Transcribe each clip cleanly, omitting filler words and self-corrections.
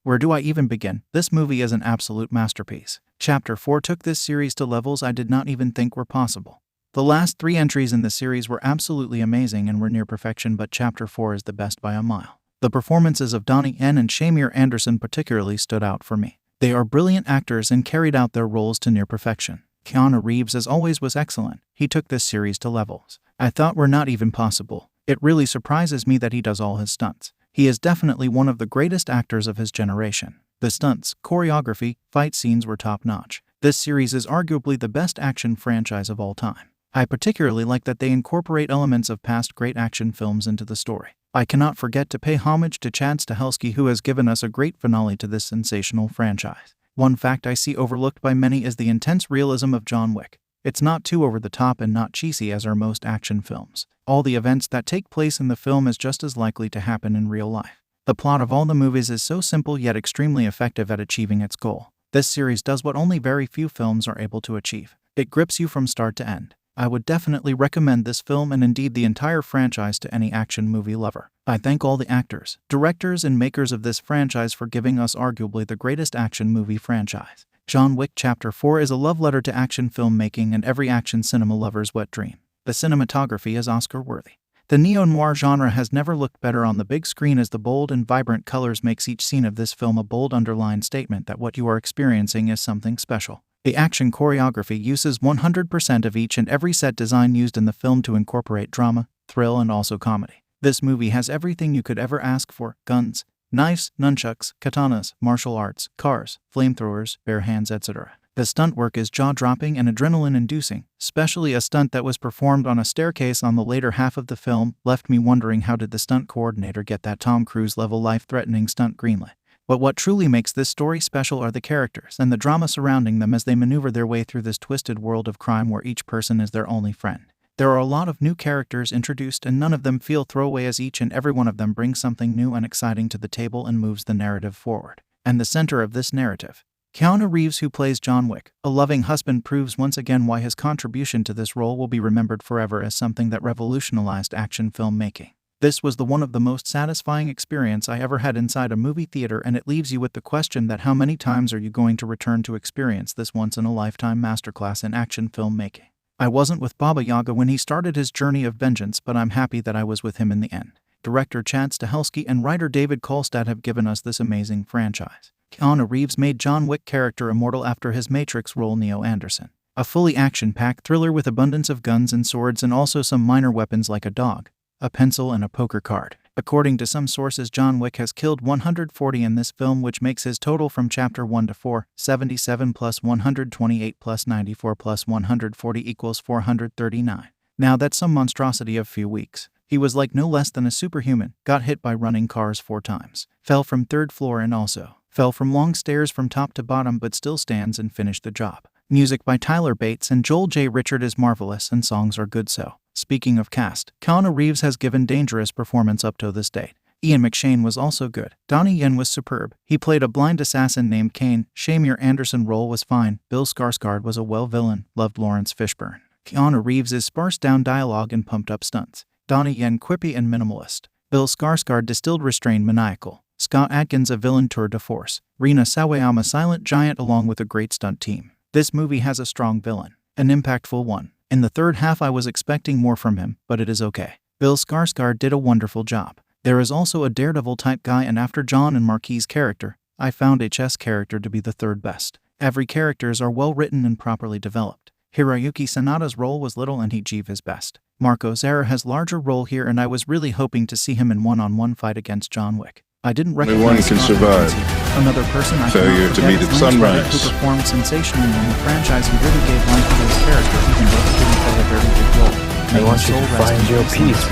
Where do I even begin? This movie is an absolute masterpiece. Chapter 4 took this series to levels I did not even think were possible. The last 3 entries in the series were absolutely amazing and were near perfection, but Chapter 4 is the best by a mile. The performances of Donnie Yen and Shamir Anderson particularly stood out for me. They are brilliant actors and carried out their roles to near perfection. Keanu Reeves, as always, was excellent. He took this series to levels I thought were not even possible. It really surprises me that he does all his stunts. He is definitely one of the greatest actors of his generation. The stunts, choreography, fight scenes were top-notch. This series is arguably the best action franchise of all time. I particularly like that they incorporate elements of past great action films into the story. I cannot forget to pay homage to Chad Stahelski, who has given us a great finale to this sensational franchise. One fact I see overlooked by many is the intense realism of John Wick. It's not too over the top and not cheesy as are most action films. All the events that take place in the film is just as likely to happen in real life. The plot of all the movies is so simple yet extremely effective at achieving its goal. This series does what only very few films are able to achieve. It grips you from start to end. I would definitely recommend this film and indeed the entire franchise to any action movie lover. I thank all the actors, directors, and makers of this franchise for giving us arguably the greatest action movie franchise. John Wick Chapter 4 is a love letter to action filmmaking and every action cinema lover's wet dream. The cinematography is Oscar-worthy. The neo-noir genre has never looked better on the big screen, as the bold and vibrant colors makes each scene of this film a bold underlined statement that what you are experiencing is something special. The action choreography uses 100% of each and every set design used in the film to incorporate drama, thrill, and also comedy. This movie has everything you could ever ask for: guns, knives, nunchucks, katanas, martial arts, cars, flamethrowers, bare hands, etc. The stunt work is jaw-dropping and adrenaline-inducing, especially a stunt that was performed on a staircase on the later half of the film left me wondering how did the stunt coordinator get that Tom Cruise-level life-threatening stunt greenlit. But what truly makes this story special are the characters and the drama surrounding them as they maneuver their way through this twisted world of crime where each person is their only friend. There are a lot of new characters introduced and none of them feel throwaway, as each and every one of them brings something new and exciting to the table and moves the narrative forward. And the center of this narrative, Keanu Reeves, who plays John Wick, a loving husband, proves once again why his contribution to this role will be remembered forever as something that revolutionized action filmmaking. This was one of the most satisfying experience I ever had inside a movie theater, and it leaves you with the question that how many times are you going to return to experience this once-in-a-lifetime masterclass in action filmmaking? I wasn't with Baba Yaga when he started his journey of vengeance, but I'm happy that I was with him in the end. Director Chad Stahelski and writer David Kolstad have given us this amazing franchise. Keanu Reeves made John Wick character immortal after his Matrix role Neo Anderson. A fully action-packed thriller with abundance of guns and swords and also some minor weapons like a dog, a pencil, and a poker card. According to some sources, John Wick has killed 140 in this film, which makes his total from Chapter 1 to 4, 77 plus 128 plus 94 plus 140 equals 439. Now that's some monstrosity of few weeks. He was like no less than a superhuman, got hit by running cars 4 times, fell from 3rd floor and also fell from long stairs from top to bottom, but still stands and finished the job. Music by Tyler Bates and Joel J. Richard is marvelous and songs are good. So, speaking of cast, Keanu Reeves has given dangerous performance up to this date. Ian McShane was also good. Donnie Yen was superb. He played a blind assassin named Kane. Shamir Anderson's role was fine. Bill Skarsgård was a well villain. Loved Lawrence Fishburne. Keanu Reeves is sparse down dialogue and pumped up stunts. Donnie Yen quippy and minimalist. Bill Skarsgård distilled restrained maniacal. Scott Adkins a villain tour de force. Rina Sawayama silent giant along with a great stunt team. This movie has a strong villain. An impactful one. In the third half I was expecting more from him, but it is okay. Bill Skarsgård did a wonderful job. There is also a daredevil type guy, and after John and Marquis' character, I found H's character to be the third best. Every characters are well written and properly developed. Hiroyuki Sanada's role was little and he gave his best. Marco Zara has larger role here, and I was really hoping to see him in one-on-one fight against John Wick. I didn't recognize only one can survive. Another person I failure to meet at sunrise. Who performed sensationally in the franchise. He really gave life to his character, even though he didn't play a very big role. I want you to find your peace,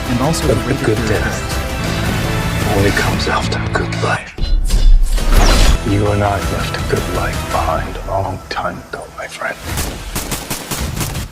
and also but the good death only comes after a good life. You and I left a good life behind a long time ago, my friend.